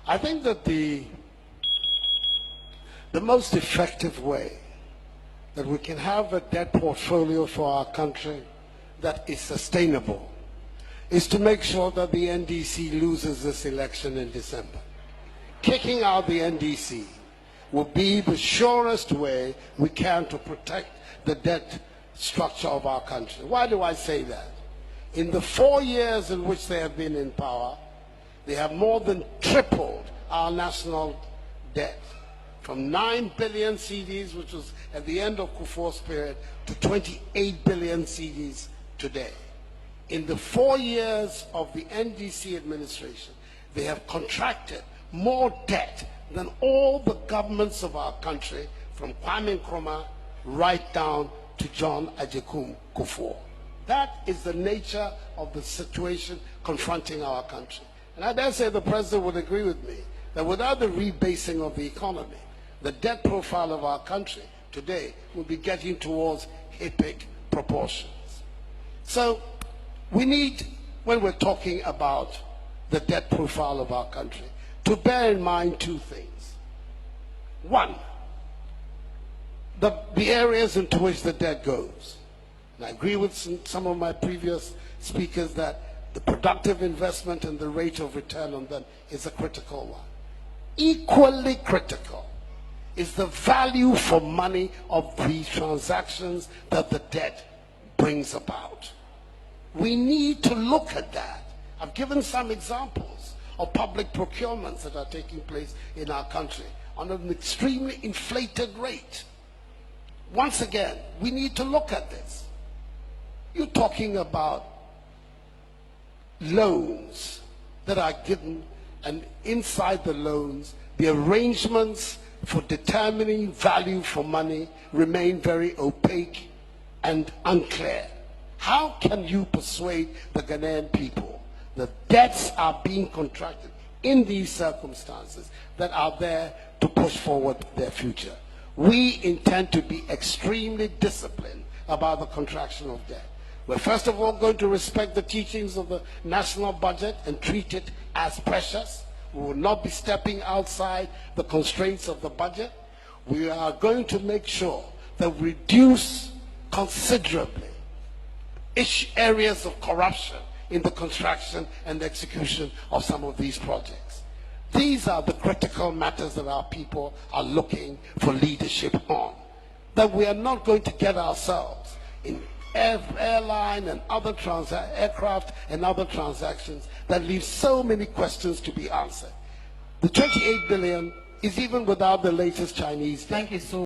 I think that the most effective way that we can have a debt portfolio for our country that is sustainable is to make sure that the NDC loses this election in December. Kicking out the NDC will be the surest way we can to protect the debt structure of our country. Why do I say that? In the 4 years in which they have been in power, they have more than tripled our national debt from 9 billion cedis, which was at the end of Kufuor's period, to 28 billion cedis today. In the 4 years of the NDC administration, they have contracted more debt than all the governments of our country, from Kwame Nkrumah right down to John Agyekum Kufuor. That is the nature of the situation confronting our country. And I dare say the President would agree with me that without the rebasing of the economy, the debt profile of our country today will be getting towards epic proportions. So we need, when we're talking about the debt profile of our country, to bear in mind two things. One, the areas into which the debt goes. And I agree with some of my previous speakers that the productive investment and the rate of return on them is a critical one. Equally critical is the value for money of the transactions that the debt brings about. We need to look at that. I've given some examples of public procurements that are taking place in our country on an extremely inflated rate. Once again, we need to look at this. You're talking about loans that are given, and inside the loans, the arrangements for determining value for money remain very opaque and unclear. How can you persuade the Ghanaian people that debts are being contracted in these circumstances that are there to push forward their future? We intend to be extremely disciplined about the contraction of debt. We're first of all going to respect the teachings of the national budget and treat it as precious. We will not be stepping outside the constraints of the budget. We are going to make sure that we reduce considerably areas of corruption in the construction and execution of some of these projects. These are the critical matters that our people are looking for leadership on. That we are not going to get ourselves in airline and other aircraft and other transactions that leave so many questions to be answered. The 28 billion is even without the latest Chinese debt. Thank you so